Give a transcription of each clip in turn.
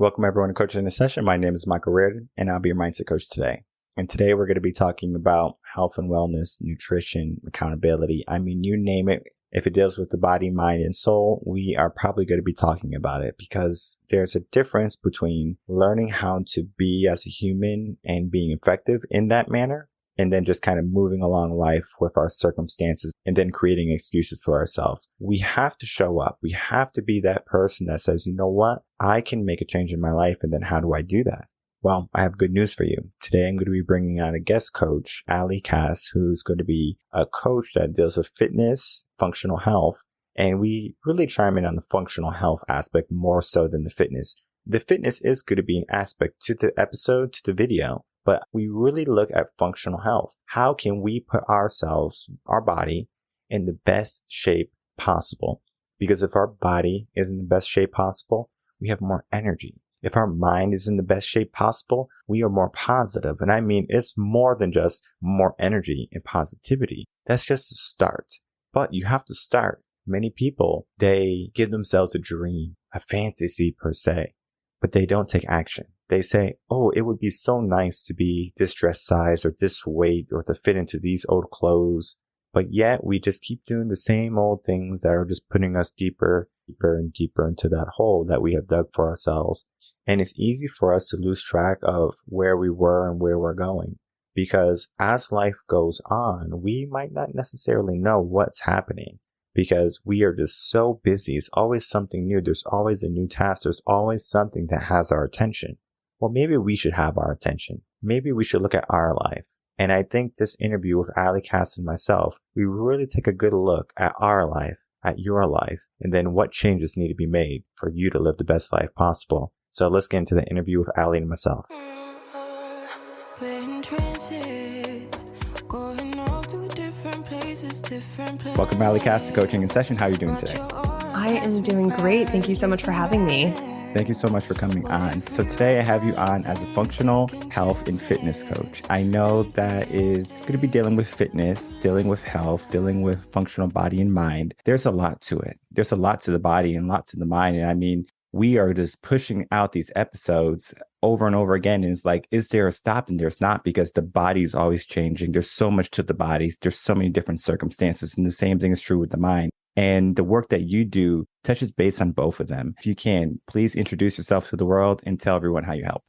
Welcome everyone to Coaching in the Session. My name is Michael Rearden, and I'll be your mindset coach today. And today we're going to be talking about health and wellness, nutrition, accountability. I mean, you name it. If it deals with the body, mind, and soul, we are probably going to be talking about it because there's a difference between learning how to be as a human and being effective in that manner, and then just kind of moving along life with our circumstances and then creating excuses for ourselves. We have to show up. We have to be that person that says, you know what? I can make a change in my life. And then how do I do that? Well, I have good news for you. Today, I'm going to be bringing on a guest coach, Allie Cass, who's going to be a coach that deals with fitness, functional health. And we really chime in on the functional health aspect more so than the fitness. The fitness is going to be an aspect to the episode, to the video. But we really look at functional health. How can we put ourselves, our body, in the best shape possible? Because if our body is in the best shape possible, we have more energy. If our mind is in the best shape possible, we are more positive. And I mean, it's more than just more energy and positivity. That's just a start. But you have to start. Many people, they give themselves a dream, a fantasy per se, but they don't take action. They say, oh, it would be so nice to be this dress size or this weight or to fit into these old clothes. But yet we just keep doing the same old things that are just putting us deeper and deeper into that hole that we have dug for ourselves. And it's easy for us to lose track of where we were and where we're going. Because as life goes on, we might not necessarily know what's happening. Because we are just so busy. It's always something new. There's always a new task. There's always something that has our attention. Well, maybe we should have our attention. Maybe we should look at our life. And I think this interview with Allie Cass and myself, we really take a good look at our life, at your life, and then what changes need to be made for you to live the best life possible. So let's get into the interview with Allie and myself. Welcome, Allie Cass, to Coaching in Session. How are you doing today? I am doing great. Thank you so much for having me. Thank you so much for coming on. So today I have you on as a functional health and fitness coach. I know that is going to be dealing with fitness, dealing with health, dealing with functional body and mind. There's a lot to it. There's a lot to the body and lots to the mind. And I mean, we are just pushing out these episodes over and over again. And it's like, is there a stop? And there's not, because the body is always changing. There's so much to the body. There's so many different circumstances. And the same thing is true with the mind. And the work that you do touches base on both of them. If you can, please introduce yourself to the world and tell everyone how you help.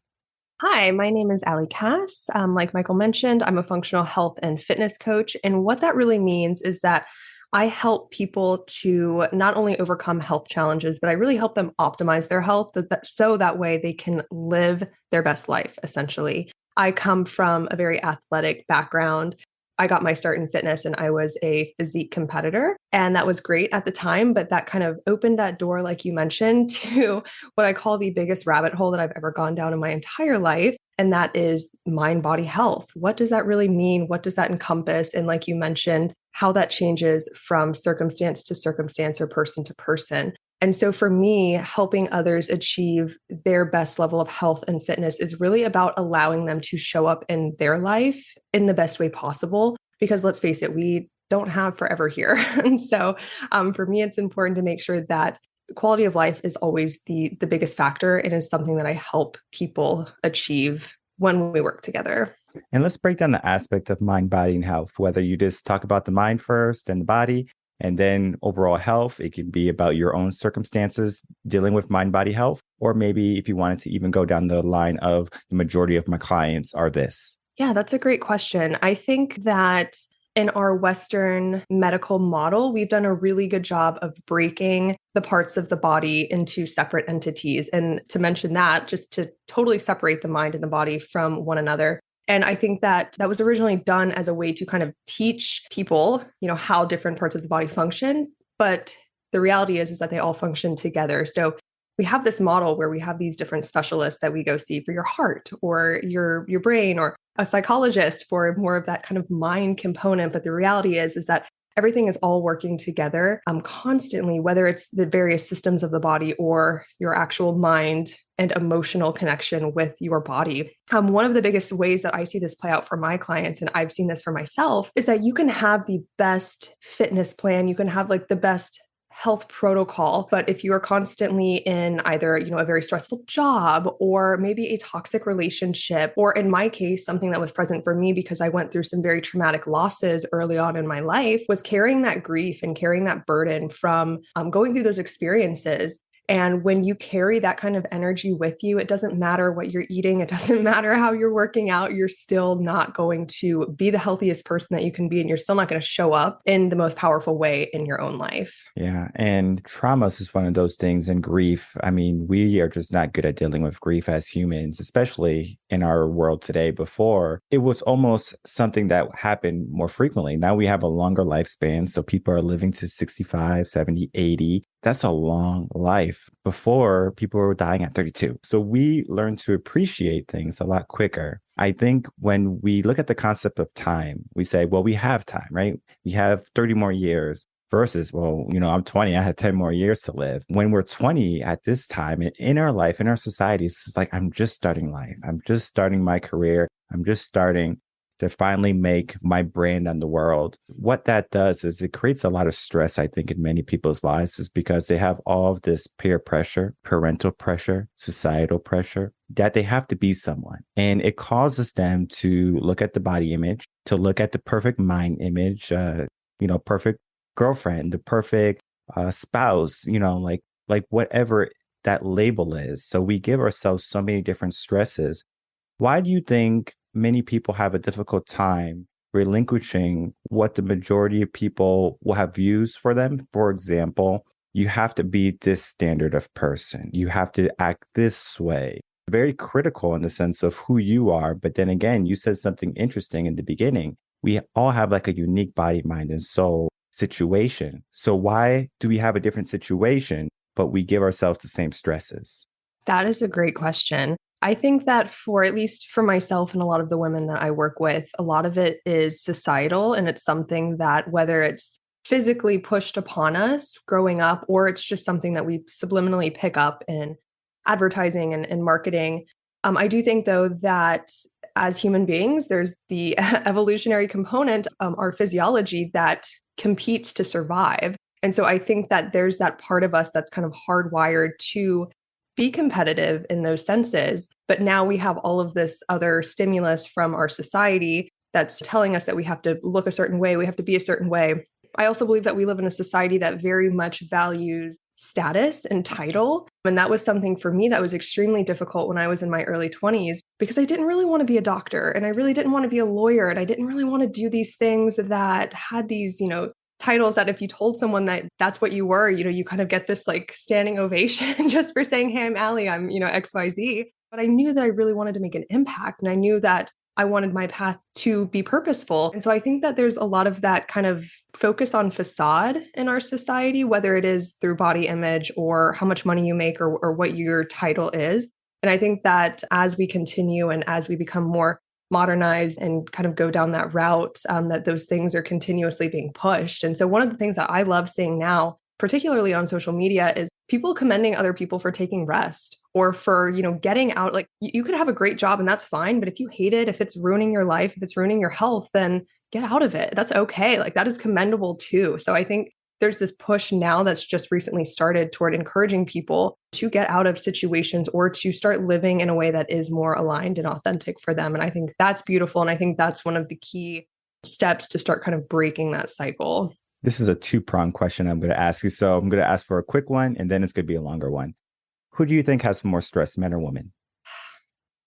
Hi, my name is Allie Cass. Like Michael mentioned, I'm a functional health and fitness coach. And what that really means is that I help people to not only overcome health challenges, but I really help them optimize their health so that way they can live their best life, essentially. I come from a very athletic background. I got my start in fitness and I was a physique competitor, and that was great at the time, but that kind of opened that door, like you mentioned, to what I call the biggest rabbit hole that I've ever gone down in my entire life. And that is mind-body health. What does that really mean? What does that encompass? And like you mentioned, how that changes from circumstance to circumstance or person to person. And so for me, helping others achieve their best level of health and fitness is really about allowing them to show up in their life in the best way possible. Because let's face it, we don't have forever here. And so for me, it's important to make sure that the quality of life is always the biggest factor and is something that I help people achieve when we work together. And let's break down the aspect of mind, body, and health, whether you just talk about the mind first and the body, and then overall health. It can be about your own circumstances dealing with mind, body, health. Or maybe if you wanted to even go down the line of the majority of my clients are this. Yeah, that's a great question. I think that in our Western medical model, we've done a really good job of breaking the parts of the body into separate entities. And to mention that, just to totally separate the mind and the body from one another. And I think that that was originally done as a way to kind of teach people, how different parts of the body function. But the reality is that they all function together. So we have this model where we have these different specialists that we go see for your heart or your brain, or a psychologist for more of that kind of mind component. But the reality is that everything is all working together constantly, whether it's the various systems of the body or your actual mind and emotional connection with your body. One of the biggest ways that I see this play out for my clients, and I've seen this for myself, is that you can have the best fitness plan. You can have like the best health protocol. But if you are constantly in either, a very stressful job or maybe a toxic relationship, or in my case, something that was present for me because I went through some very traumatic losses early on in my life, was carrying that grief and carrying that burden from going through those experiences. And when you carry that kind of energy with you, it doesn't matter what you're eating. It doesn't matter how you're working out. You're still not going to be the healthiest person that you can be. And you're still not going to show up in the most powerful way in your own life. Yeah. And trauma is one of those things, and grief. I mean, we are just not good at dealing with grief as humans, especially in our world today. Before, it was almost something that happened more frequently. Now we have a longer lifespan. So people are living to 65, 70, 80. That's a long life. Before, people were dying at 32. So we learn to appreciate things a lot quicker. I think when we look at the concept of time, we say, well, we have time, right? We have 30 more years versus, well, I'm 20, I had 10 more years to live. When we're 20 at this time in our life, in our society, it's like, I'm just starting life. I'm just starting my career. I'm just starting to finally make my brand on the world. What that does is it creates a lot of stress, I think, in many people's lives, is because they have all of this peer pressure, parental pressure, societal pressure, that they have to be someone. And it causes them to look at the body image, to look at the perfect mind image, perfect girlfriend, the perfect spouse, like whatever that label is. So we give ourselves so many different stresses. Why do you think many people have a difficult time relinquishing what the majority of people will have views for them? For example, you have to be this standard of person. You have to act this way. Very critical in the sense of who you are. But then again, you said something interesting in the beginning. We all have like a unique body, mind, and soul situation. So why do we have a different situation, but we give ourselves the same stresses? That is a great question. I think that at least for myself and a lot of the women that I work with, a lot of it is societal, and it's something that, whether it's physically pushed upon us growing up, or it's just something that we subliminally pick up in advertising and marketing. I do think, though, that as human beings, there's the evolutionary component, our physiology, that competes to survive. And so I think that there's that part of us that's kind of hardwired to be competitive in those senses. But now we have all of this other stimulus from our society that's telling us that we have to look a certain way, we have to be a certain way. I also believe that we live in a society that very much values status and title. And that was something for me that was extremely difficult when I was in my early 20s, because I didn't really want to be a doctor, and I really didn't want to be a lawyer, and I didn't really want to do these things that had these, titles that if you told someone that that's what you were, you kind of get this like standing ovation just for saying, hey, I'm Allie, I'm, XYZ. But I knew that I really wanted to make an impact, and I knew that I wanted my path to be purposeful. And so I think that there's a lot of that kind of focus on facade in our society, whether it is through body image or how much money you make, or what your title is. And I think that as we continue and as we become more modernize and kind of go down that route, that those things are continuously being pushed. And so one of the things that I love seeing now, particularly on social media, is people commending other people for taking rest, or for, getting out. Like, you could have a great job and that's fine, but if you hate it, if it's ruining your life, if it's ruining your health, then get out of it. That's okay. Like, that is commendable too. So I think there's this push now that's just recently started toward encouraging people to get out of situations or to start living in a way that is more aligned and authentic for them. And I think that's beautiful. And I think that's one of the key steps to start kind of breaking that cycle. This is a two-pronged question I'm going to ask you. So I'm going to ask for a quick one, and then it's going to be a longer one. Who do you think has more stress, men or women?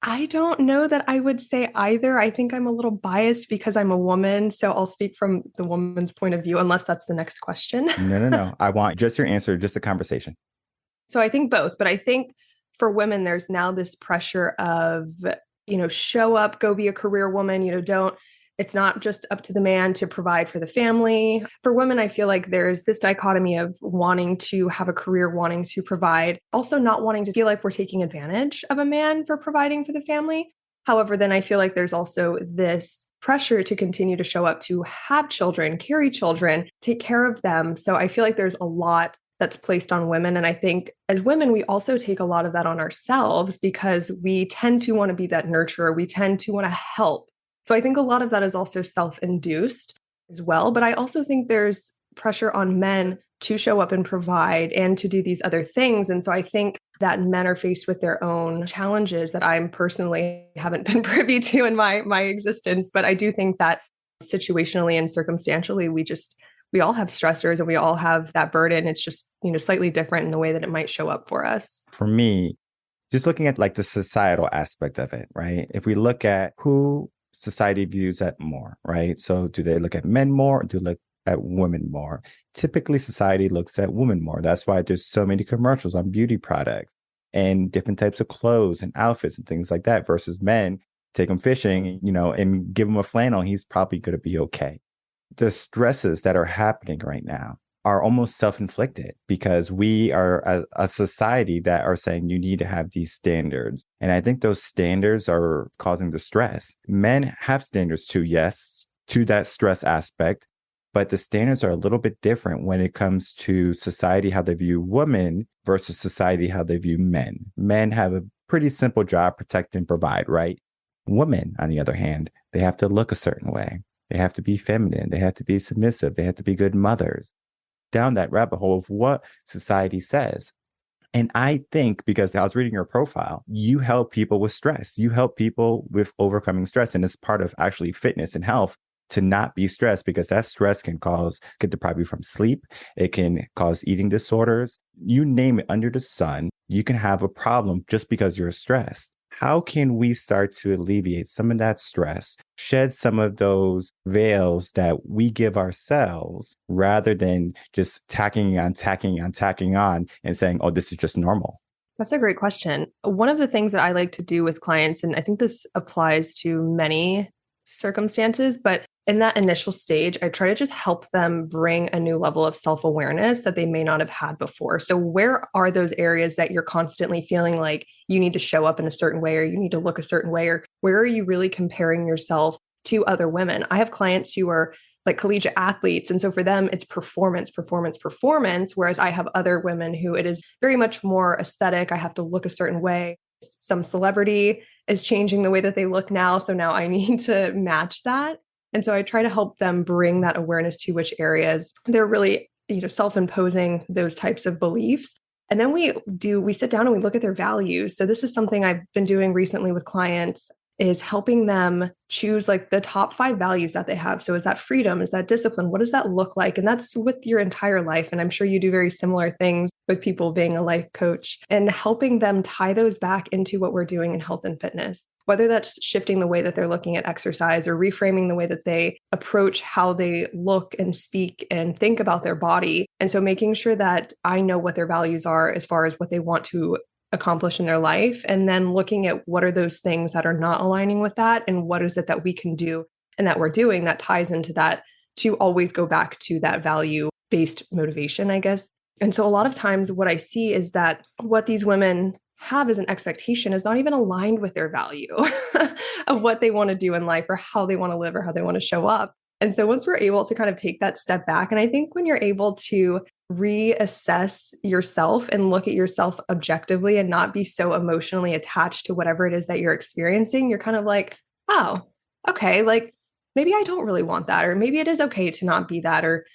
I don't know that I would say either. I think I'm a little biased because I'm a woman. So I'll speak from the woman's point of view, unless that's the next question. No. I want just your answer, just a conversation. So I think both. But I think for women, there's now this pressure of, show up, go be a career woman, it's not just up to the man to provide for the family. For women, I feel like there's this dichotomy of wanting to have a career, wanting to provide, also not wanting to feel like we're taking advantage of a man for providing for the family. However, then I feel like there's also this pressure to continue to show up, to have children, carry children, take care of them. So I feel like there's a lot that's placed on women. And I think as women, we also take a lot of that on ourselves, because we tend to want to be that nurturer. We tend to want to help. So I think a lot of that is also self-induced as well. But I also think there's pressure on men to show up and provide and to do these other things. And so I think that men are faced with their own challenges that I'm personally haven't been privy to in my existence. But I do think that situationally and circumstantially, we all have stressors and we all have that burden. It's just, slightly different in the way that it might show up for us. For me, just looking at like the societal aspect of it, right? If we look at who society views at more, right? So do they look at men more or do they look at women more? Typically, society looks at women more. That's why there's so many commercials on beauty products and different types of clothes and outfits and things like that versus men. Take him fishing, and give him a flannel. He's probably going to be okay. The stresses that are happening right now are almost self-inflicted because we are a society that are saying you need to have these standards. And I think those standards are causing the stress. Men have standards too, yes, to that stress aspect, but the standards are a little bit different when it comes to society, how they view women versus society, how they view men. Men have a pretty simple job, protect and provide, right? Women, on the other hand, they have to look a certain way. They have to be feminine. They have to be submissive. They have to be good mothers. Down that rabbit hole of what society says. And I think because I was reading your profile, you help people with stress. You help people with overcoming stress. And it's part of actually fitness and health to not be stressed because that stress can deprive you from sleep. It can cause eating disorders. You name it under the sun, you can have a problem just because you're stressed. How can we start to alleviate some of that stress, shed some of those veils that we give ourselves rather than just tacking on and saying, oh, this is just normal? That's a great question. One of the things that I like to do with clients, and I think this applies to many circumstances, but in that initial stage, I try to just help them bring a new level of self-awareness that they may not have had before. So where are those areas that you're constantly feeling like you need to show up in a certain way or you need to look a certain way, or where are you really comparing yourself to other women? I have clients who are like collegiate athletes. And so for them, it's performance, performance, performance. Whereas I have other women who it is very much more aesthetic. I have to look a certain way. Some celebrity is changing the way that they look now. So now I need to match that. And so I try to help them bring that awareness to which areas they're really, self-imposing those types of beliefs. And then we sit down and we look at their values. So this is something I've been doing recently with clients, is helping them choose like the top 5 values that they have. So is that freedom? Is that discipline? What does that look like? And that's with your entire life. And I'm sure you do very similar things with people being a life coach and helping them tie those back into what we're doing in health and fitness, whether that's shifting the way that they're looking at exercise or reframing the way that they approach how they look and speak and think about their body. And so making sure that I know what their values are as far as what they want to accomplish in their life, and then looking at what are those things that are not aligning with that and what is it that we can do and that we're doing that ties into that to always go back to that value-based motivation, I guess. And so a lot of times what I see is that what these women have as an expectation is not even aligned with their value of what they want to do in life or how they want to live or how they want to show up. And so once we're able to kind of take that step back, and I think when you're able to reassess yourself and look at yourself objectively and not be so emotionally attached to whatever it is that you're experiencing, you're kind of like, oh, okay, like maybe I don't really want that, or maybe it is okay to not be that, or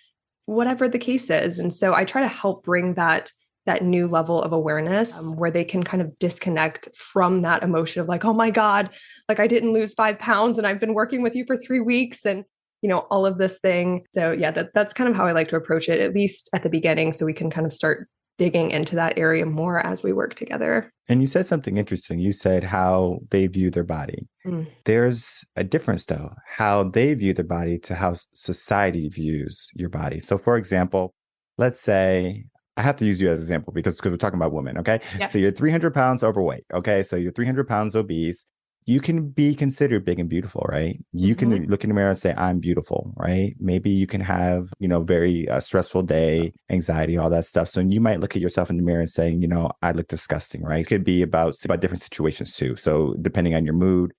whatever the case is. And so I try to help bring that new level of awareness where they can kind of disconnect from that emotion of like, oh my God, like I didn't lose 5 pounds and I've been working with you for 3 weeks and all of this thing. So yeah, that's kind of how I like to approach it, at least at the beginning, so we can kind of start digging into that area more as we work together. And you said something interesting. You said how they view their body. There's a difference though, how they view their body to how society views your body. So for example, let's say, I have to use you as an example because we're talking about women, okay? Yeah. So you're 300 pounds overweight, okay? So you're 300 pounds obese. You can be considered big and beautiful, right? You can look in the mirror and say, I'm beautiful, right? Maybe you can have, very stressful day, anxiety, all that stuff. So you might look at yourself in the mirror and saying, I look disgusting, right? It could be about different situations too. So depending on your mood,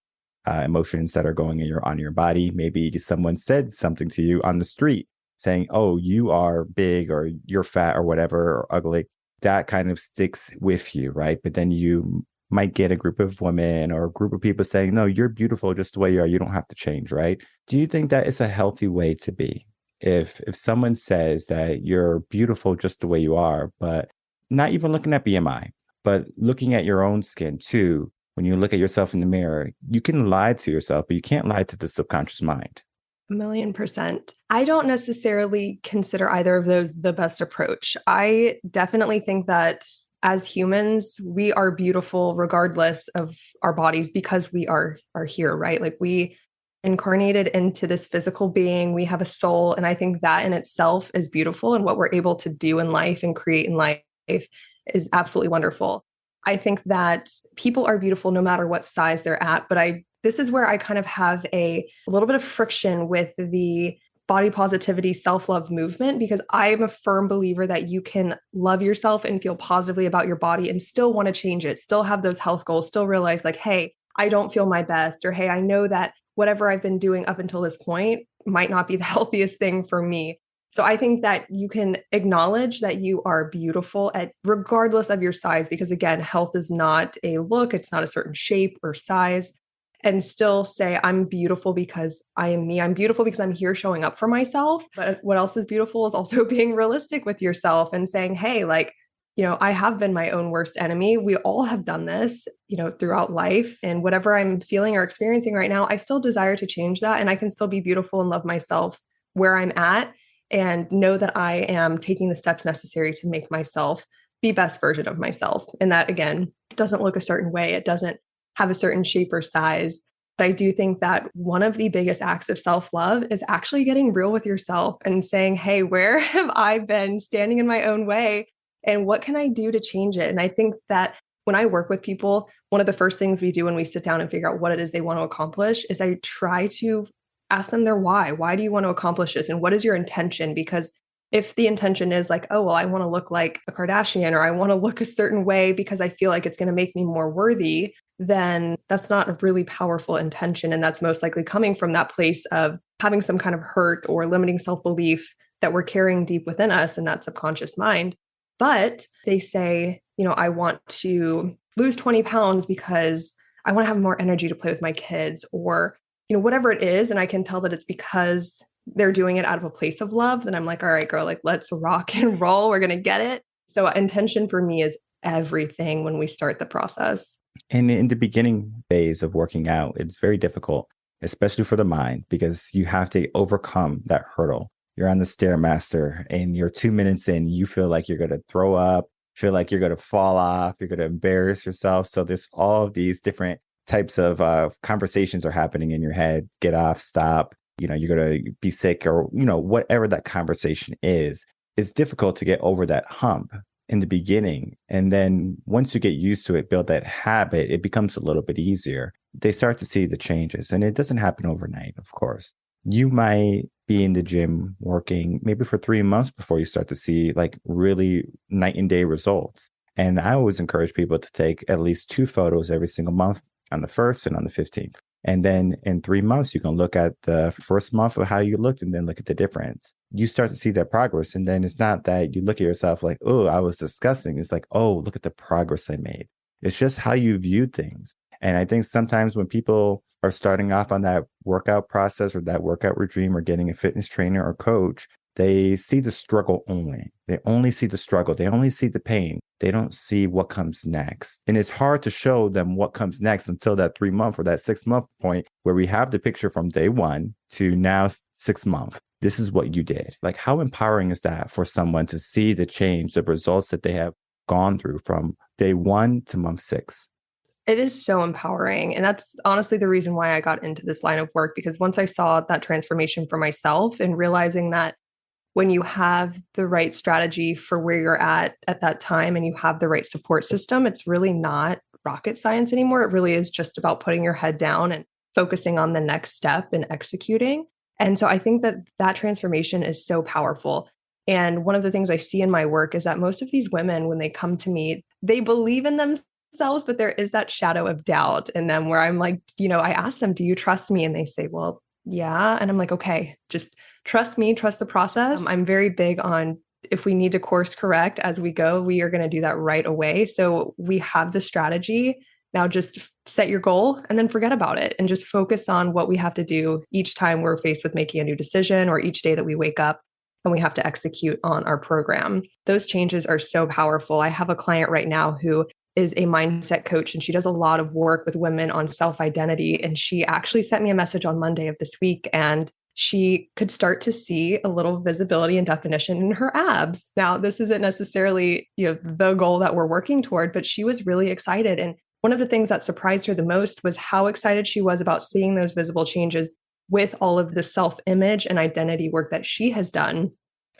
emotions that are going on your body, maybe someone said something to you on the street saying, oh, you are big or you're fat or whatever, or ugly. That kind of sticks with you, right? But then you might get a group of women or a group of people saying, no, you're beautiful just the way you are. You don't have to change, right? Do you think that is a healthy way to be? if someone says that you're beautiful just the way you are, but not even looking at BMI, but looking at your own skin too, when you look at yourself in the mirror, you can lie to yourself, but you can't lie to the subconscious mind. 1,000,000%. I don't necessarily consider either of those the best approach. I definitely think that as humans, we are beautiful regardless of our bodies because we are here, right? Like we incarnated into this physical being, we have a soul. And I think that in itself is beautiful. And what we're able to do in life and create in life is absolutely wonderful. I think that people are beautiful no matter what size they're at, but this is where I kind of have a little bit of friction with the body positivity, self-love movement, because I'm a firm believer that you can love yourself and feel positively about your body and still want to change it, still have those health goals, still realize like, hey, I don't feel my best, or hey, I know that whatever I've been doing up until this point might not be the healthiest thing for me. So I think that you can acknowledge that you are beautiful at regardless of your size, because again, health is not a look, it's not a certain shape or size, and still say, I'm beautiful because I am me. I'm beautiful because I'm here showing up for myself. But what else is beautiful is also being realistic with yourself and saying, hey, like, I have been my own worst enemy. We all have done this, throughout life. And whatever I'm feeling or experiencing right now, I still desire to change that. And I can still be beautiful and love myself where I'm at and know that I am taking the steps necessary to make myself the best version of myself. And that, again, doesn't look a certain way. It doesn't have a certain shape or size. But I do think that one of the biggest acts of self-love is actually getting real with yourself and saying, hey, where have I been standing in my own way? And what can I do to change it? And I think that when I work with people, one of the first things we do when we sit down and figure out what it is they want to accomplish is I try to ask them their why. Why do you want to accomplish this? And what is your intention? Because if the intention is like, oh, well, I want to look like a Kardashian, or I want to look a certain way because I feel like it's going to make me more worthy, then that's not a really powerful intention. And that's most likely coming from that place of having some kind of hurt or limiting self-belief that we're carrying deep within us in that subconscious mind. But they say, I want to lose 20 pounds because I want to have more energy to play with my kids, or, whatever it is. And I can tell that it's because they're doing it out of a place of love. Then I'm like, all right, girl, like, let's rock and roll. We're going to get it. So intention for me is everything when we start the process. And in the beginning phase of working out, it's very difficult, especially for the mind, because you have to overcome that hurdle. You're on the Stairmaster and you're 2 minutes in, you feel like you're going to throw up, feel like you're going to fall off, you're going to embarrass yourself. So there's all of these different types of conversations are happening in your head. Get off, stop, you're going to be sick, or, whatever that conversation is. It's difficult to get over that hump in the beginning. And then once you get used to it, build that habit, it becomes a little bit easier. They start to see the changes, and it doesn't happen overnight, of course. You might be in the gym working maybe for 3 months before you start to see like really night and day results. And I always encourage people to take at least 2 photos every single month, on the 1st and on the 15th. And then in 3 months, you can look at the first month of how you looked and then look at the difference. You start to see that progress. And then it's not that you look at yourself like, oh, I was disgusting. It's like, oh, look at the progress I made. It's just how you view things. And I think sometimes when people are starting off on that workout process or that workout regime or getting a fitness trainer or coach, they see the struggle only. They only see the struggle. They only see the pain. They don't see what comes next. And it's hard to show them what comes next until that 3-month or that 6-month point where we have the picture from day 1 to now 6 months. This is what you did. Like, how empowering is that for someone to see the change, the results that they have gone through from day 1 to month 6? It is so empowering. And that's honestly the reason why I got into this line of work, because once I saw that transformation for myself and realizing that when you have the right strategy for where you're at that time and you have the right support system, it's really not rocket science anymore. It really is just about putting your head down and focusing on the next step and executing. And so I think that that transformation is so powerful. And one of the things I see in my work is that most of these women, when they come to me, they believe in themselves, but there is that shadow of doubt in them where I'm like, I ask them, do you trust me? And they say, well, yeah. And I'm like, okay, just trust me, trust the process. I'm very big on, if we need to course correct as we go, we are going to do that right away. So we have the strategy Now just set your goal and then forget about it and just focus on what we have to do each time we're faced with making a new decision or each day that we wake up and we have to execute on our program. Those changes are so powerful. I have a client right now who is a mindset coach, and she does a lot of work with women on self-identity. And she actually sent me a message on Monday of this week, and she could start to see a little visibility and definition in her abs. Now, this isn't necessarily, the goal that we're working toward, but she was really excited. And one of the things that surprised her the most was how excited she was about seeing those visible changes with all of the self-image and identity work that she has done.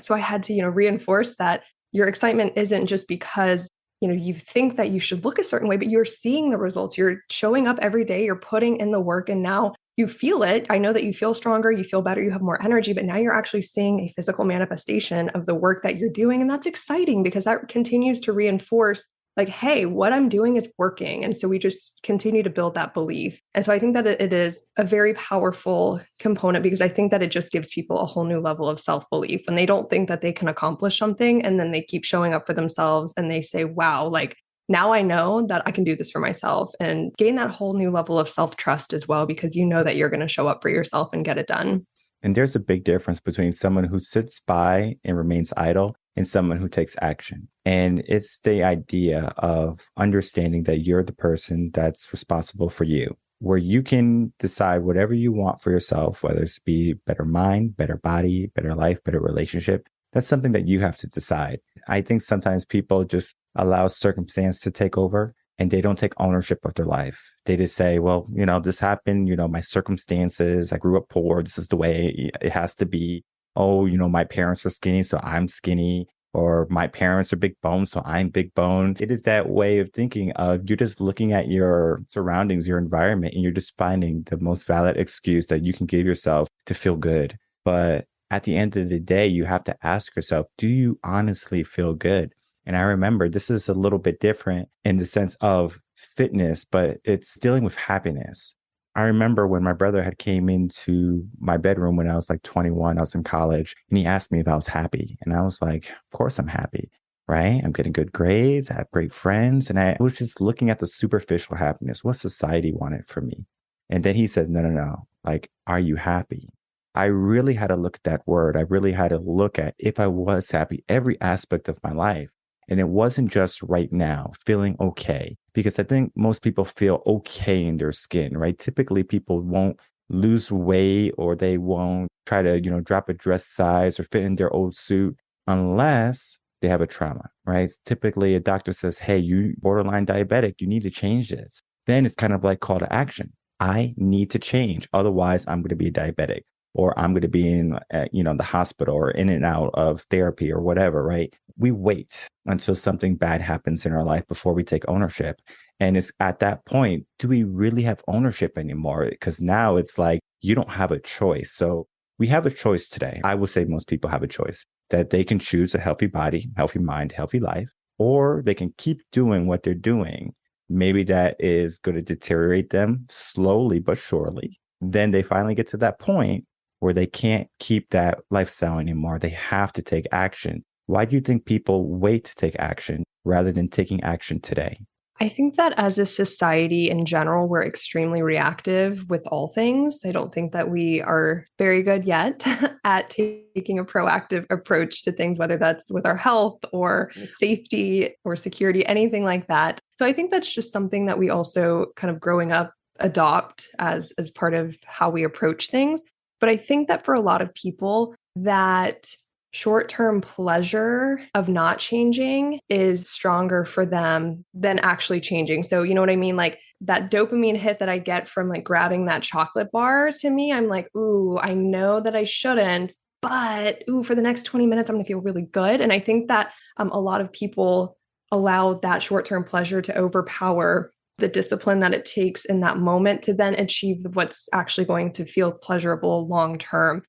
So I had to, reinforce that your excitement isn't just because, you think that you should look a certain way, but you're seeing the results. You're showing up every day, you're putting in the work, and now you feel it. I know that you feel stronger, you feel better, you have more energy, but now you're actually seeing a physical manifestation of the work that you're doing. And that's exciting because that continues to reinforce like, hey, what I'm doing is working. And so we just continue to build that belief. And so I think that it is a very powerful component because I think that it just gives people a whole new level of self-belief when they don't think that they can accomplish something. And then they keep showing up for themselves and they say, wow, like now I know that I can do this for myself, and gain that whole new level of self-trust as well, because you know that you're going to show up for yourself and get it done. And there's a big difference between someone who sits by and remains idle and someone who takes action. And it's the idea of understanding that you're the person that's responsible for you, where you can decide whatever you want for yourself, whether it's be better mind, better body, better life, better relationship. That's something that you have to decide. I think sometimes people just allow circumstance to take over and they don't take ownership of their life. They just say, well, this happened, my circumstances, I grew up poor. This is the way it has to be. Oh, my parents are skinny, so I'm skinny. Or my parents are big bone, so I'm big bone. It is that way of thinking of you're just looking at your surroundings, your environment, and you're just finding the most valid excuse that you can give yourself to feel good. But at the end of the day, you have to ask yourself, do you honestly feel good? And I remember this is a little bit different in the sense of fitness, but it's dealing with happiness. I remember when my brother had came into my bedroom when I was like 21, I was in college, and he asked me if I was happy. And I was like, of course I'm happy, right? I'm getting good grades. I have great friends. And I was just looking at the superficial happiness, what society wanted for me. And then he said, no. Like, are you happy? I really had to look at that word. I really had to look at if I was happy, every aspect of my life. And it wasn't just right now, feeling okay, because I think most people feel okay in their skin, right? Typically, people won't lose weight or they won't try to, drop a dress size or fit in their old suit unless they have a trauma, right? Typically, a doctor says, hey, you borderline diabetic, you need to change this. Then it's kind of like call to action. I need to change. Otherwise, I'm going to be a diabetic. Or I'm going to be in, the hospital or in and out of therapy or whatever, right? We wait until something bad happens in our life before we take ownership. And it's at that point, do we really have ownership anymore? Because now it's like, you don't have a choice. So we have a choice today. I will say most people have a choice that they can choose a healthy body, healthy mind, healthy life, or they can keep doing what they're doing. Maybe that is going to deteriorate them slowly but surely. Then they finally get to that point where they can't keep that lifestyle anymore. They have to take action. Why do you think people wait to take action rather than taking action today? I think that as a society in general, we're extremely reactive with all things. I don't think that we are very good yet at taking a proactive approach to things, whether that's with our health or safety or security, anything like that. So I think that's just something that we also kind of growing up adopt as part of how we approach things. But I think that for a lot of people, that short-term pleasure of not changing is stronger for them than actually changing. So you know what I mean? Like that dopamine hit that I get from like grabbing that chocolate bar, to me, I'm like, ooh, I know that I shouldn't, but ooh, for the next 20 minutes, I'm going to feel really good. And I think that a lot of people allow that short-term pleasure to overpower the discipline that it takes in that moment to then achieve what's actually going to feel pleasurable long term.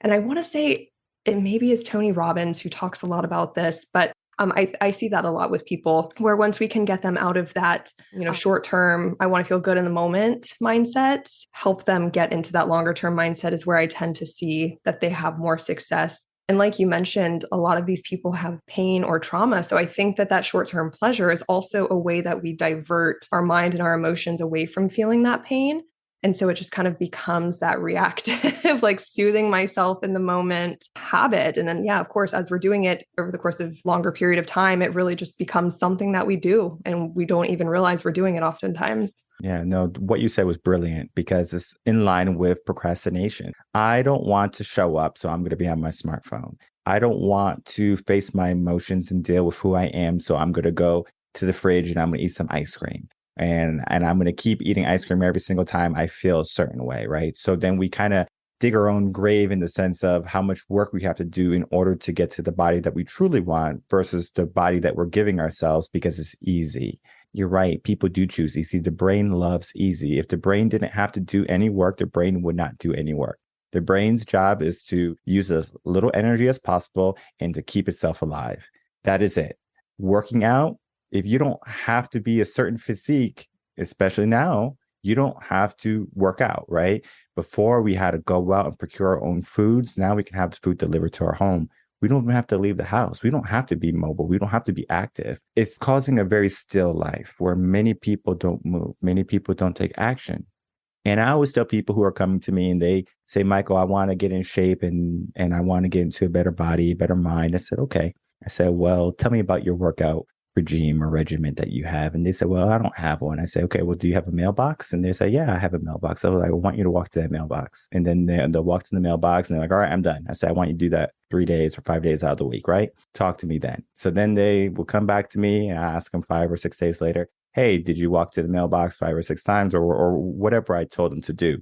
And I want to say it maybe is Tony Robbins who talks a lot about this, but I see that a lot with people where once we can get them out of that, short term, I want to feel good in the moment mindset, help them get into that longer term mindset is where I tend to see that they have more success And like you mentioned, a lot of these people have pain or trauma. So I think that that short-term pleasure is also a way that we divert our mind and our emotions away from feeling that pain. And so it just kind of becomes that reactive, like soothing myself in the moment habit. And then, yeah, of course, as we're doing it over the course of longer period of time, it really just becomes something that we do and we don't even realize we're doing it oftentimes. Yeah, no, what you said was brilliant because it's in line with procrastination. I don't want to show up, so I'm going to be on my smartphone. I don't want to face my emotions and deal with who I am, so I'm going to go to the fridge and I'm going to eat some ice cream. And I'm going to keep eating ice cream every single time I feel a certain way, right? So then we kind of dig our own grave in the sense of how much work we have to do in order to get to the body that we truly want versus the body that we're giving ourselves because it's easy. You're right. People do choose easy. The brain loves easy. If the brain didn't have to do any work, the brain would not do any work. The brain's job is to use as little energy as possible and to keep itself alive. That is it. Working out, if you don't have to be a certain physique, especially now, you don't have to work out, right? Before we had to go out and procure our own foods. Now we can have the food delivered to our home. We don't even have to leave the house. We don't have to be mobile. We don't have to be active. It's causing a very still life where many people don't move. Many people don't take action. And I always tell people who are coming to me and they say, Michael, I want to get in shape and I want to get into a better body, a better mind. I said, okay. I said, well, tell me about your workout regime or regimen that you have. And they said, well, I don't have one. I say, okay, well, do you have a mailbox? And they say, yeah, I have a mailbox. So I was like, I want you to walk to that mailbox. And then they'll walk to the mailbox and they're like, all right, I'm done. I say, I want you to do that 3 days or 5 days out of the week, right? Talk to me then. So then they will come back to me and I ask them 5 or 6 days later, hey, did you walk to the mailbox 5 or 6 times or whatever I told them to do?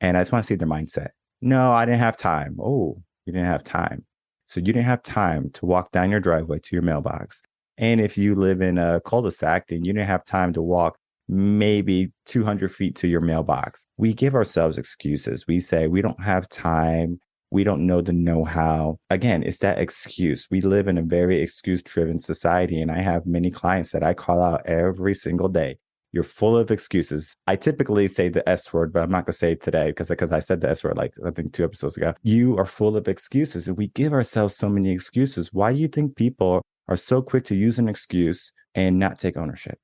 And I just want to see their mindset. No, I didn't have time. Oh, you didn't have time. So you didn't have time to walk down your driveway to your mailbox. And if you live in a cul-de-sac, then you didn't have time to walk maybe 200 feet to your mailbox. We give ourselves excuses. We say we don't have time. We don't know the know-how. Again, it's that excuse. We live in a very excuse-driven society. And I have many clients that I call out every single day. You're full of excuses. I typically say the S word, but I'm not going to say it today because I said the S word like I think 2 episodes ago. You are full of excuses and we give ourselves so many excuses. Why do you think people are so quick to use an excuse and not take ownership?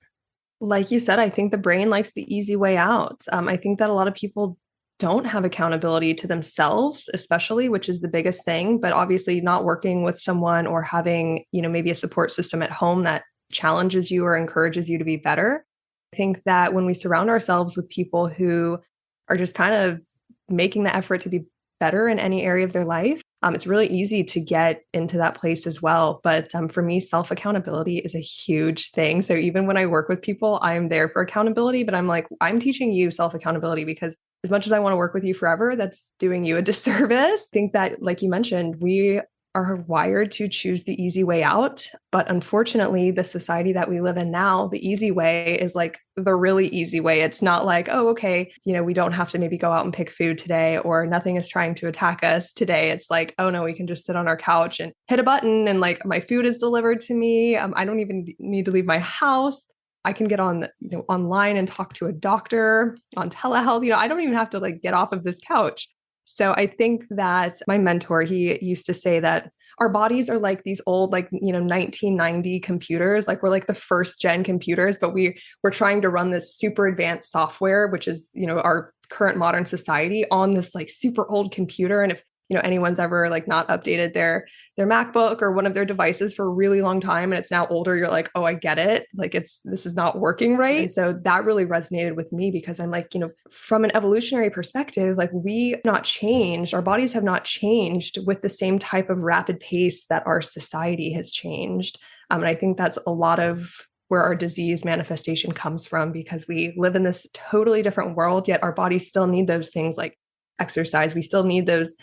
Like you said, I think the brain likes the easy way out. I think that a lot of people don't have accountability to themselves, especially, which is the biggest thing. But obviously not working with someone or having, maybe a support system at home that challenges you or encourages you to be better. I think that when we surround ourselves with people who are just kind of making the effort to be better in any area of their life, it's really easy to get into that place as well. But for me, self-accountability is a huge thing. So even when I work with people, I'm there for accountability, but I'm like, I'm teaching you self-accountability because as much as I want to work with you forever, that's doing you a disservice. I think that, like you mentioned, we are wired to choose the easy way out. But unfortunately, the society that we live in now, the easy way is like the really easy way. It's not like, oh, okay, we don't have to maybe go out and pick food today, or nothing is trying to attack us today. It's like, oh no, we can just sit on our couch and hit a button and like my food is delivered to me. I don't even need to leave my house. I can get on, online and talk to a doctor on telehealth. I don't even have to like get off of this couch. So I think that my mentor, he used to say that our bodies are like these old, 1990 computers, like we're like the first gen computers, but we're trying to run this super advanced software, which is, our current modern society on this like super old computer. And if anyone's ever like not updated their MacBook or one of their devices for a really long time and it's now older, you're like, oh, I get it. Like this is not working right. And so that really resonated with me because I'm like, from an evolutionary perspective, like we have not changed, our bodies have not changed with the same type of rapid pace that our society has changed. And I think that's a lot of where our disease manifestation comes from because we live in this totally different world, yet our bodies still need those things like exercise. We still need those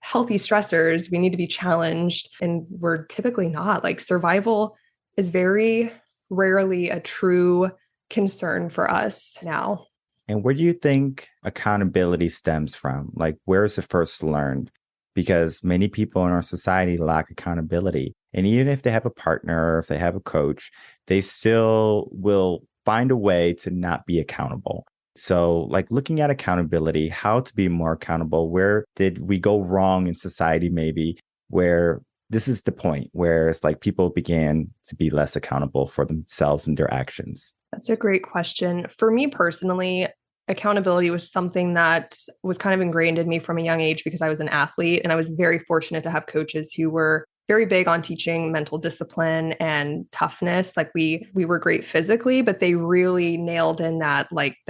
healthy stressors. We need to be challenged, and we're typically not. Like survival is very rarely a true concern for us now. And where do you think accountability stems from? Like, where is it first learned? Because many people in our society lack accountability. And even if they have a partner or if they have a coach, they still will find a way to not be accountable. So like looking at accountability, how to be more accountable, where did we go wrong in society maybe where this is the point where it's like people began to be less accountable for themselves and their actions? That's a great question. For me personally, accountability was something that was kind of ingrained in me from a young age because I was an athlete, and I was very fortunate to have coaches who were very big on teaching mental discipline and toughness. Like we were great physically, but they really nailed in that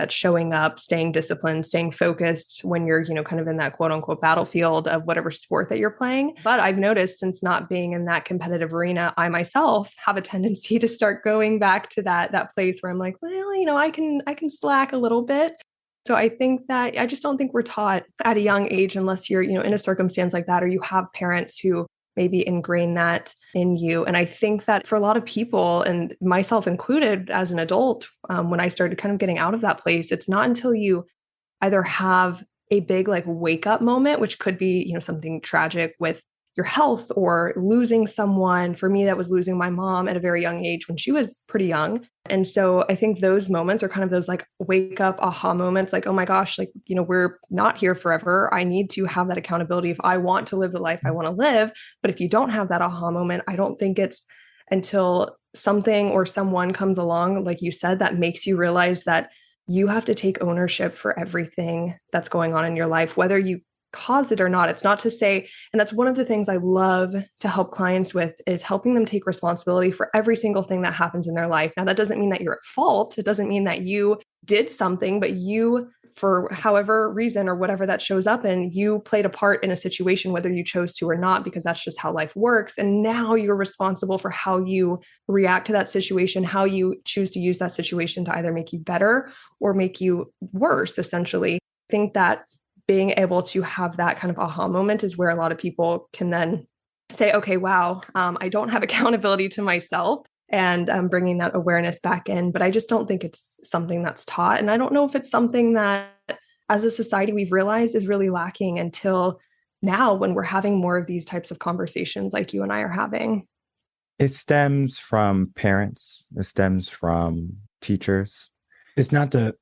showing up, staying disciplined, staying focused when you're, kind of in that quote unquote battlefield of whatever sport that you're playing. But I've noticed since not being in that competitive arena, I myself have a tendency to start going back to that place where I'm like, well, I can slack a little bit. So I think that I just don't think we're taught at a young age unless you're, in a circumstance like that, or you have parents who maybe ingrain that in you. And I think that for a lot of people, and myself included as an adult, when I started kind of getting out of that place, it's not until you either have a big wake up moment, which could be, something tragic with your health or losing someone. For me, that was losing my mom at a very young age when she was pretty young. And so I think those moments are kind of those wake up aha moments, oh my gosh, we're not here forever. I need to have that accountability if I want to live the life I want to live. But if you don't have that aha moment, I don't think it's until something or someone comes along, like you said, that makes you realize that you have to take ownership for everything that's going on in your life, whether you cause it or not. It's not to say, and that's one of the things I love to help clients with, is helping them take responsibility for every single thing that happens in their life. Now, that doesn't mean that you're at fault. It doesn't mean that you did something, but you, for however reason or whatever that shows up in, you played a part in a situation, whether you chose to or not, because that's just how life works. And now you're responsible for how you react to that situation, how you choose to use that situation to either make you better or make you worse, essentially. I think that being able to have that kind of aha moment is where a lot of people can then say, okay, wow, I don't have accountability to myself, and bringing that awareness back in. But I just don't think it's something that's taught. And I don't know if it's something that as a society we've realized is really lacking until now, when we're having more of these types of conversations like you and I are having. It stems from parents. It stems from teachers. It's not the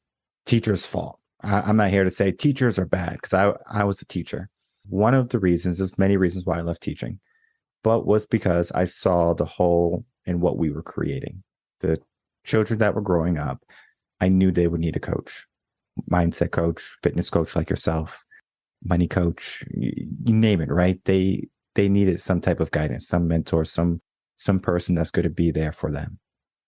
teacher's fault. I'm not here to say teachers are bad, because I was a teacher. One of the reasons, there's many reasons why I left teaching, but was because I saw the whole in what we were creating. The children that were growing up, I knew they would need a coach, mindset coach, fitness coach like yourself, money coach, you name it, right? They needed some type of guidance, some mentor, some person that's going to be there for them.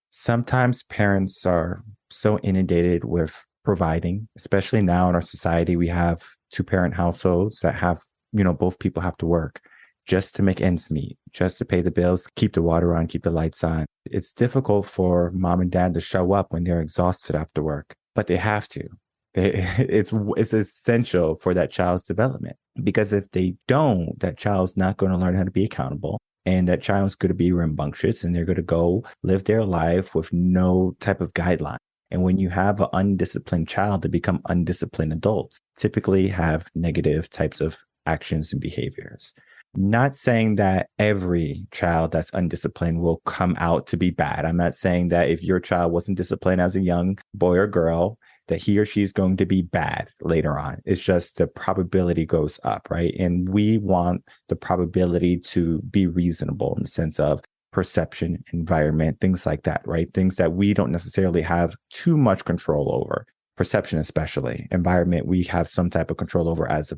Sometimes parents are so inundated with providing, especially now in our society, we have 2-parent households that have, both people have to work just to make ends meet, just to pay the bills, keep the water on, keep the lights on. It's difficult for mom and dad to show up when they're exhausted after work, but they have to. It's essential for that child's development, because if they don't, that child's not going to learn how to be accountable. And that child's going to be rambunctious, and they're going to go live their life with no type of guideline. And when you have an undisciplined child, they become undisciplined adults, typically have negative types of actions and behaviors. Not saying that every child that's undisciplined will come out to be bad. I'm not saying that if your child wasn't disciplined as a young boy or girl, that he or she is going to be bad later on. It's just the probability goes up, right? And we want the probability to be reasonable in the sense of perception, environment, things like that, right? Things that we don't necessarily have too much control over. Perception, especially. Environment, we have some type of control over as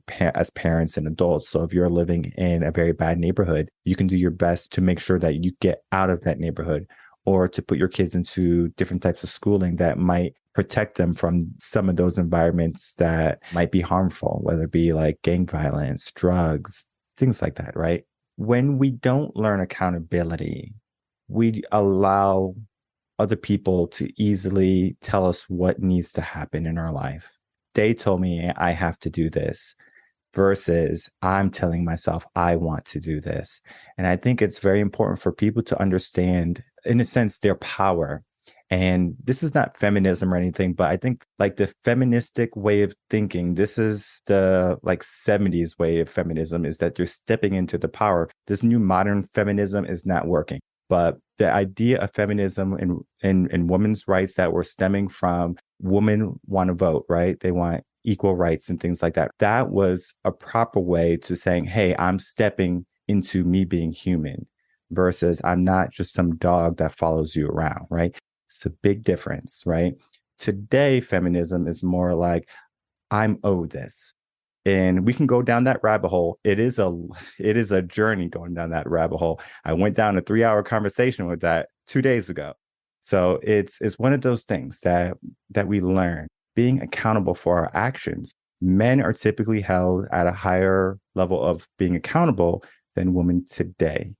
parents and adults. So if you're living in a very bad neighborhood, you can do your best to make sure that you get out of that neighborhood, or to put your kids into different types of schooling that might protect them from some of those environments that might be harmful, whether it be like gang violence, drugs, things like that, right? When we don't learn accountability, we allow other people to easily tell us what needs to happen in our life. They told me I have to do this, versus I'm telling myself I want to do this. And I think it's very important for people to understand, in a sense, their power. And this is not feminism or anything, but I think like the feministic way of thinking, this is the 70s way of feminism, is that you're stepping into the power. This new modern feminism is not working. But the idea of feminism and women's rights that were stemming from women want to vote, right? They want equal rights and things like that. That was a proper way to saying, hey, I'm stepping into me being human versus I'm not just some dog that follows you around, right? It's a big difference, right? Today, feminism is more like, I'm owed this. And we can go down that rabbit hole. It is a journey going down that rabbit hole. I went down a 3-hour conversation with that 2 days ago. So it's one of those things that we learn, being accountable for our actions. Men are typically held at a higher level of being accountable than women today.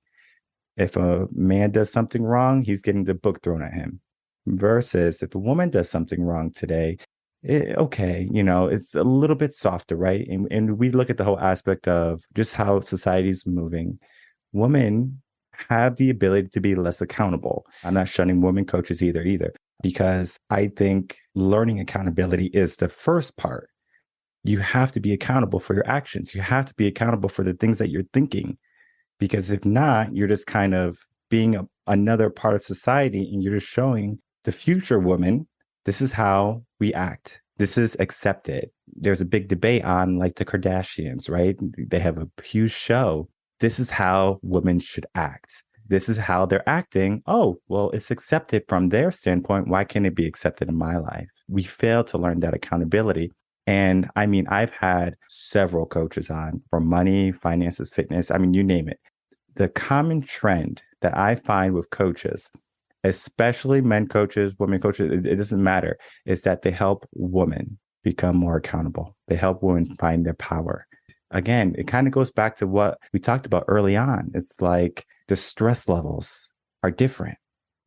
If a man does something wrong, he's getting the book thrown at him. Versus if a woman does something wrong today, okay, it's a little bit softer, right? And we look at the whole aspect of just how society's moving. Women have the ability to be less accountable. I'm not shunning women coaches either, because I think learning accountability is the first part. You have to be accountable for your actions. You have to be accountable for the things that you're thinking. Because if not, you're just kind of being another part of society and you're just showing the future woman, this is how we act. This is accepted. There's a big debate on like the Kardashians, right? They have a huge show. This is how women should act. This is how they're acting. Oh, well, it's accepted from their standpoint. Why can't it be accepted in my life? We fail to learn that accountability. And I mean, I've had several coaches on from money, finances, fitness. I mean, you name it. The common trend that I find with coaches, especially men coaches, women coaches, it doesn't matter, is that they help women become more accountable. They help women find their power. Again, it kind of goes back to what we talked about early on. It's like the stress levels are different.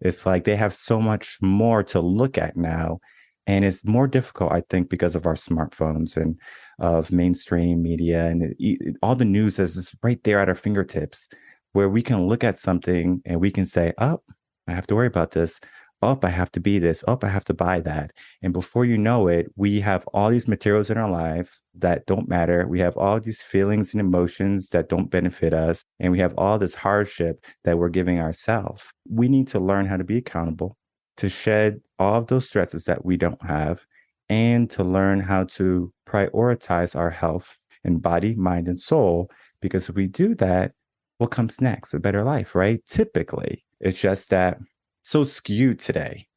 It's like they have so much more to look at now. And it's more difficult, I think, because of our smartphones and of mainstream media and all the news is right there at our fingertips, where we can look at something and we can say, oh, I have to worry about this. Oh, I have to be this. Oh, I have to buy that. And before you know it, we have all these materials in our life that don't matter. We have all these feelings and emotions that don't benefit us. And we have all this hardship that we're giving ourselves. We need to learn how to be accountable, to shed all of those stresses that we don't have, and to learn how to prioritize our health in body, mind, and soul. Because if we do that, what comes next? A better life, right? Typically, it's just that so skewed today.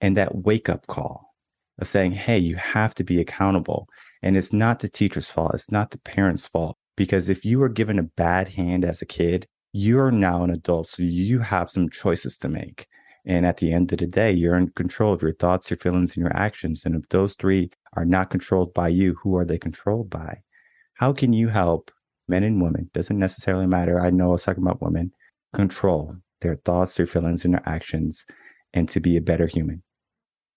And that wake up call of saying, hey, you have to be accountable. And it's not the teacher's fault. It's not the parent's fault. Because if you were given a bad hand as a kid, you're now an adult. So you have some choices to make. And at the end of the day, you're in control of your thoughts, your feelings, and your actions. And if those three are not controlled by you, who are they controlled by? How can you help men and women? Doesn't necessarily matter. I know I was talking about women. Control their thoughts, their feelings, and their actions, and to be a better human.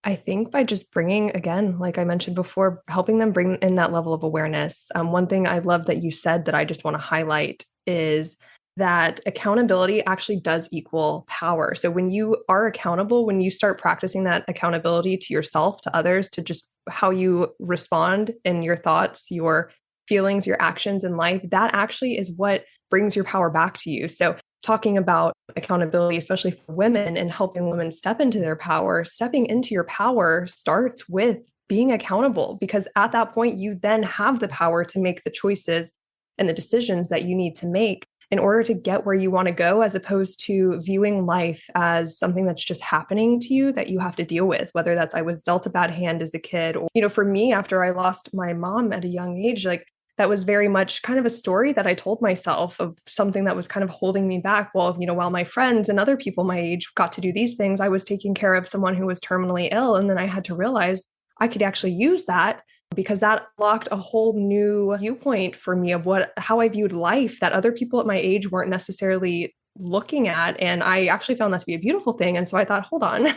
I think by just bringing, again, like I mentioned before, helping them bring in that level of awareness. One thing I love that you said that I just want to highlight is that accountability actually does equal power. So when you are accountable, when you start practicing that accountability to yourself, to others, to just how you respond in your thoughts, your feelings, your actions in life, that actually is what brings your power back to you. So talking about accountability, especially for women and helping women step into their power, stepping into your power starts with being accountable, because at that point, you then have the power to make the choices and the decisions that you need to make in order to get where you want to go, as opposed to viewing life as something that's just happening to you that you have to deal with, whether that's I was dealt a bad hand as a kid, or, for me, after I lost my mom at a young age, like that was very much kind of a story that I told myself of something that was kind of holding me back. Well, while my friends and other people my age got to do these things, I was taking care of someone who was terminally ill. And then I had to realize I could actually use that, because that locked a whole new viewpoint for me of how I viewed life that other people at my age weren't necessarily looking at. And I actually found that to be a beautiful thing. And so I thought, hold on,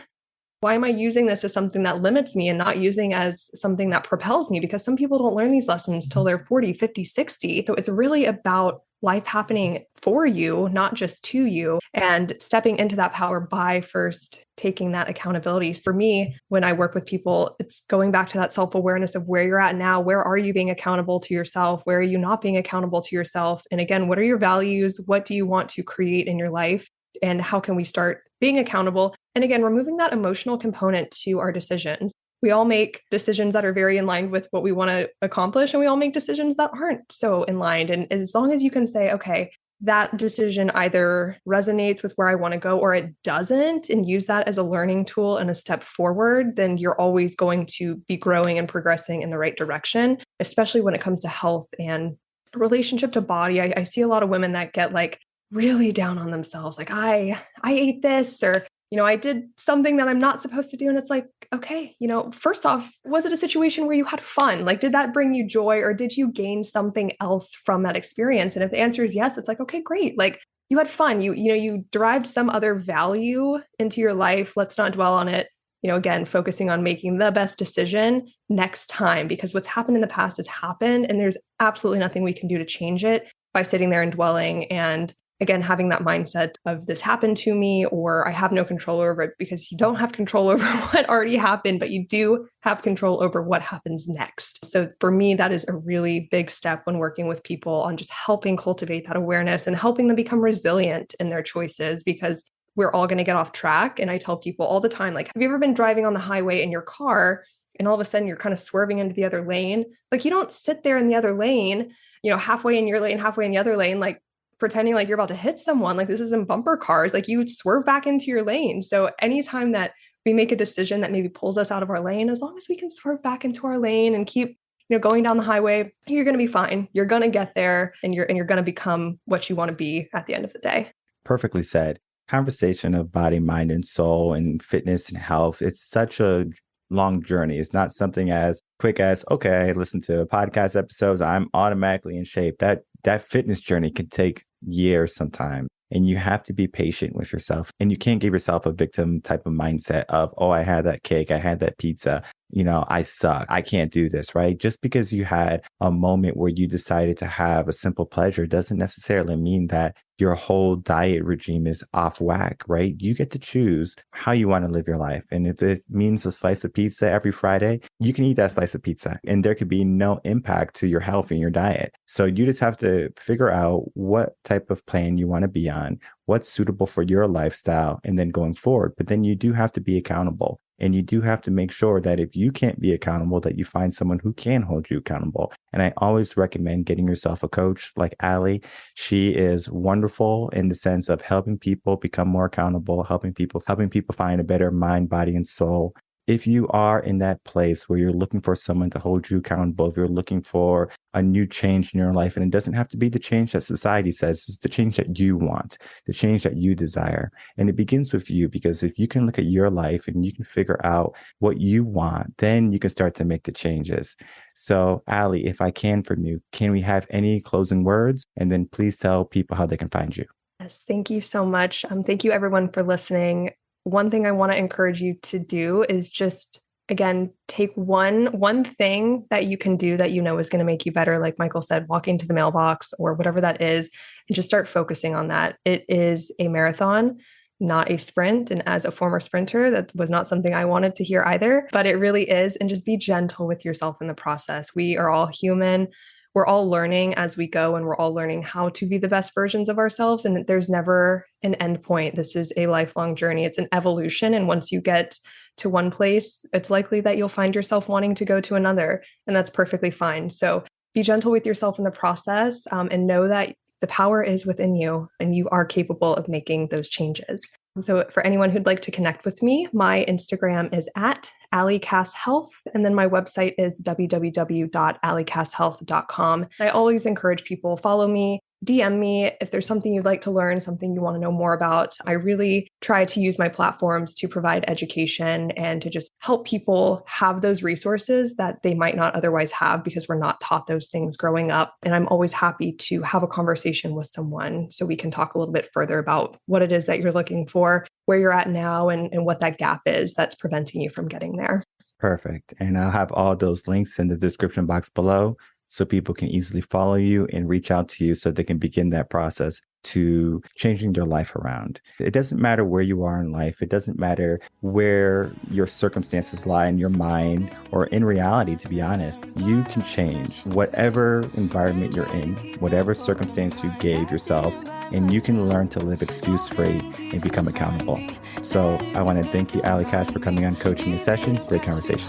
why am I using this as something that limits me and not using as something that propels me? Because some people don't learn these lessons till they're 40, 50, 60. So it's really about life happening for you, not just to you, and stepping into that power by first taking that accountability. For me, when I work with people, it's going back to that self-awareness of where you're at now. Where are you being accountable to yourself? Where are you not being accountable to yourself? And again, what are your values? What do you want to create in your life? And how can we start being accountable? And again, removing that emotional component to our decisions. We all make decisions that are very in line with what we want to accomplish, and we all make decisions that aren't so in line. And as long as you can say, okay, that decision either resonates with where I want to go or it doesn't, and use that as a learning tool and a step forward, then you're always going to be growing and progressing in the right direction, especially when it comes to health and relationship to body. I see a lot of women that get like really down on themselves. Like I ate this, or, I did something that I'm not supposed to do. And it's like, okay, first off, was it a situation where you had fun? Like, did that bring you joy, or did you gain something else from that experience? And if the answer is yes, it's like, okay, great. Like you had fun. You derived some other value into your life. Let's not dwell on it. Again, focusing on making the best decision next time, because what's happened in the past has happened and there's absolutely nothing we can do to change it by sitting there and dwelling. And again, having that mindset of this happened to me, or I have no control over it, because you don't have control over what already happened, but you do have control over what happens next. So for me, that is a really big step when working with people on just helping cultivate that awareness and helping them become resilient in their choices, because we're all going to get off track. And I tell people all the time, like, have you ever been driving on the highway in your car and all of a sudden you're kind of swerving into the other lane? Like, you don't sit there in the other lane, halfway in your lane, halfway in the other lane, like pretending like you're about to hit someone. Like, this isn't bumper cars. Like, you would swerve back into your lane. So anytime that we make a decision that maybe pulls us out of our lane, as long as we can swerve back into our lane and keep going down the highway, you're going to be fine. You're going to get there, and you're going to become what you want to be at the end of the day. Perfectly said. Conversation of body, mind, and soul, and fitness and health. It's such a long journey. It's not something as quick as, okay, I listen to podcast episodes, I'm automatically in shape. That fitness journey can take years sometimes. And you have to be patient with yourself. And you can't give yourself a victim type of mindset of, oh, I had that cake, I had that pizza, I suck, I can't do this, right? Just because you had a moment where you decided to have a simple pleasure doesn't necessarily mean that your whole diet regime is off whack, right? You get to choose how you want to live your life. And if it means a slice of pizza every Friday, you can eat that slice of pizza and there could be no impact to your health and your diet. So you just have to figure out what type of plan you want to be on, what's suitable for your lifestyle, and then going forward. But then you do have to be accountable. And you do have to make sure that if you can't be accountable, that you find someone who can hold you accountable. And I always recommend getting yourself a coach like Allie. She is wonderful in the sense of helping people become more accountable, helping people find a better mind, body, and soul. If you are in that place where you're looking for someone to hold you accountable, if you're looking for a new change in your life, and it doesn't have to be the change that society says, it's the change that you want, the change that you desire. And it begins with you, because if you can look at your life and you can figure out what you want, then you can start to make the changes. So, Allie, if I can from you, can we have any closing words? And then please tell people how they can find you. Yes, thank you so much. Thank you everyone for listening. One thing I want to encourage you to do is just, again, take one thing that you can do that is going to make you better. Like Michael said, walking to the mailbox or whatever that is, and just start focusing on that. It is a marathon, not a sprint. And as a former sprinter, that was not something I wanted to hear either, but it really is. And just be gentle with yourself in the process. We are all human. We're all learning as we go, and we're all learning how to be the best versions of ourselves. And there's never an end point. This is a lifelong journey. It's an evolution. And once you get to one place, it's likely that you'll find yourself wanting to go to another. And that's perfectly fine. So be gentle with yourself in the process, and know that the power is within you and you are capable of making those changes. So for anyone who'd like to connect with me, my Instagram is at Allie Cass Health. And then my website is www.alliecasshealth.com. I always encourage people, follow me, DM me if there's something you'd like to learn, something you want to know more about. I really try to use my platforms to provide education and to just help people have those resources that they might not otherwise have, because we're not taught those things growing up. And I'm always happy to have a conversation with someone so we can talk a little bit further about what it is that you're looking for, where you're at now, and what that gap is that's preventing you from getting there. Perfect. And I'll have all those links in the description box below, so people can easily follow you and reach out to you so they can begin that process to changing their life around. It doesn't matter where you are in life. It doesn't matter where your circumstances lie in your mind or in reality, to be honest. You can change whatever environment you're in, whatever circumstance you gave yourself, and you can learn to live excuse-free and become accountable. So I want to thank you, Allie Cass, for coming on Coaching in Session. Great conversation.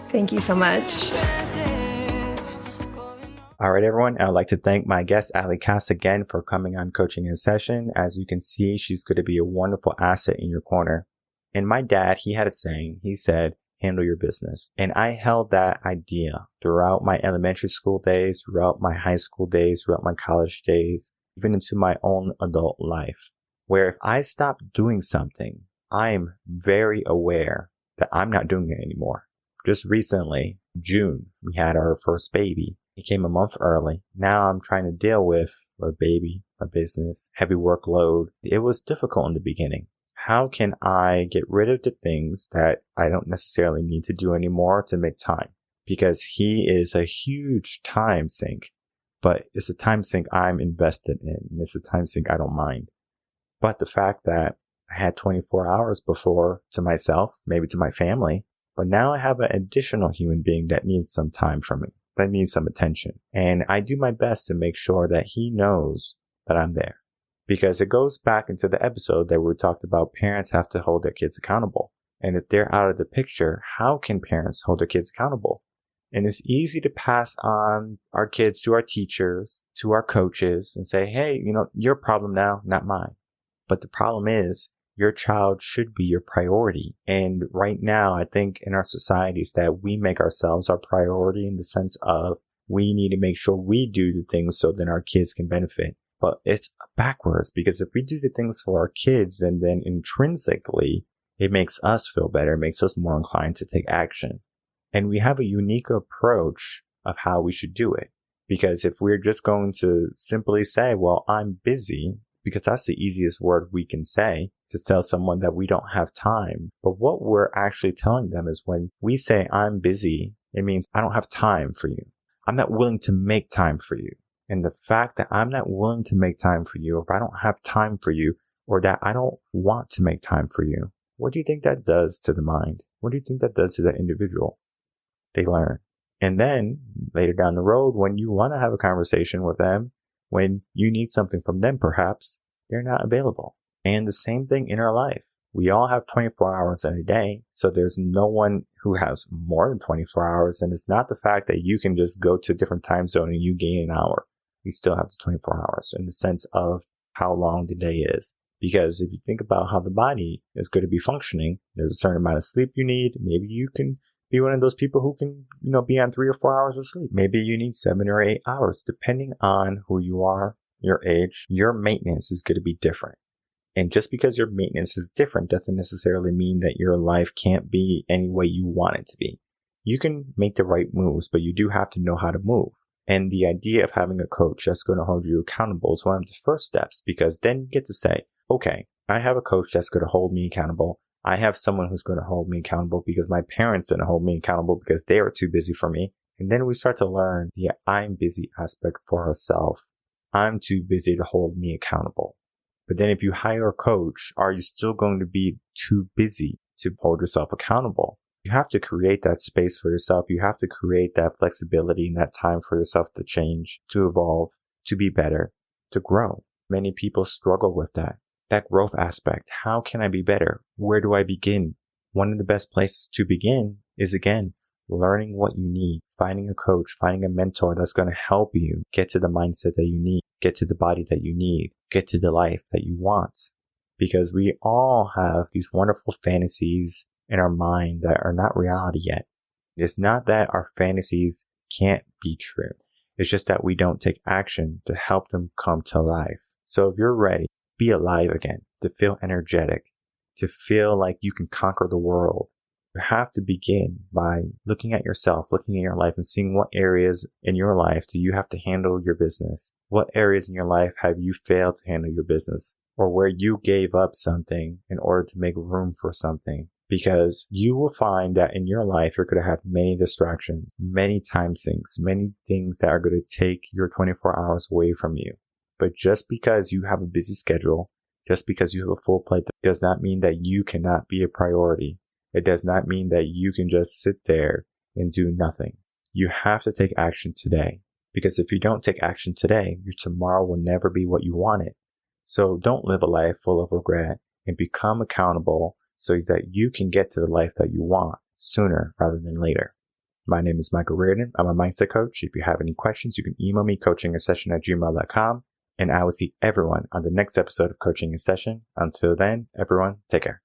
Thank you so much. All right, everyone. I'd like to thank my guest, Allie Cass, again for coming on Coaching in Session. As you can see, she's going to be a wonderful asset in your corner. And my dad, he had a saying. He said, handle your business. And I held that idea throughout my elementary school days, throughout my high school days, throughout my college days, even into my own adult life, where if I stop doing something, I'm very aware that I'm not doing it anymore. Just recently, June, we had our first baby. He came a month early. Now I'm trying to deal with a baby, a business, heavy workload. It was difficult in the beginning. How can I get rid of the things that I don't necessarily need to do anymore to make time? Because he is a huge time sink, but it's a time sink I'm invested in. And it's a time sink I don't mind. But the fact that I had 24 hours before to myself, maybe to my family, but now I have an additional human being that needs some time from me, that needs some attention. And I do my best to make sure that he knows that I'm there. Because it goes back into the episode that we talked about parents have to hold their kids accountable. And if they're out of the picture, how can parents hold their kids accountable? And it's easy to pass on our kids to our teachers, to our coaches, and say, hey, your problem now, not mine. But the problem is, your child should be your priority. And right now, I think in our societies that we make ourselves our priority in the sense of we need to make sure we do the things so that our kids can benefit. But it's backwards, because if we do the things for our kids and then intrinsically it makes us feel better, it makes us more inclined to take action. And we have a unique approach of how we should do it. Because if we're just going to simply say, well, I'm busy, because that's the easiest word we can say to tell someone that we don't have time. But what we're actually telling them is when we say I'm busy, it means I don't have time for you. I'm not willing to make time for you. And the fact that I'm not willing to make time for you, or if I don't have time for you, or that I don't want to make time for you, what do you think that does to the mind? What do you think that does to that individual? They learn. And then later down the road, when you want to have a conversation with them, when you need something from them, perhaps they're not available. And the same thing in our life. We all have 24 hours in a day. So there's no one who has more than 24 hours. And it's not the fact that you can just go to a different time zone and you gain an hour. You still have the 24 hours in the sense of how long the day is. Because if you think about how the body is going to be functioning, there's a certain amount of sleep you need. Maybe you can be one of those people who can, be on 3 or 4 hours of sleep. Maybe you need 7 or 8 hours, depending on who you are, your age. Your maintenance is going to be different. And just because your maintenance is different doesn't necessarily mean that your life can't be any way you want it to be. You can make the right moves, but you do have to know how to move. And the idea of having a coach that's going to hold you accountable is one of the first steps, because then you get to say, okay, I have a coach that's going to hold me accountable. I have someone who's going to hold me accountable because my parents didn't hold me accountable because they were too busy for me. And then we start to learn the I'm busy aspect for ourselves. I'm too busy to hold me accountable. But then if you hire a coach, are you still going to be too busy to hold yourself accountable? You have to create that space for yourself. You have to create that flexibility and that time for yourself to change, to evolve, to be better, to grow. Many people struggle with that. That growth aspect. How can I be better? Where do I begin? One of the best places to begin is, again, learning what you need, finding a coach, finding a mentor that's going to help you get to the mindset that you need, get to the body that you need, get to the life that you want. Because we all have these wonderful fantasies in our mind that are not reality yet. It's not that our fantasies can't be true. It's just that we don't take action to help them come to life. So if you're ready, be alive again, to feel energetic, to feel like you can conquer the world, you have to begin by looking at yourself, looking at your life and seeing what areas in your life do you have to handle your business? What areas in your life have you failed to handle your business? Or where you gave up something in order to make room for something? Because you will find that in your life, you're going to have many distractions, many time sinks, many things that are going to take your 24 hours away from you. But just because you have a busy schedule, just because you have a full plate, that does not mean that you cannot be a priority. It does not mean that you can just sit there and do nothing. You have to take action today. Because if you don't take action today, your tomorrow will never be what you wanted. So don't live a life full of regret and become accountable so that you can get to the life that you want sooner rather than later. My name is Michael Rearden. I'm a mindset coach. If you have any questions, you can email me coachingasession@gmail.com. And I will see everyone on the next episode of Coaching in Session. Until then, everyone, take care.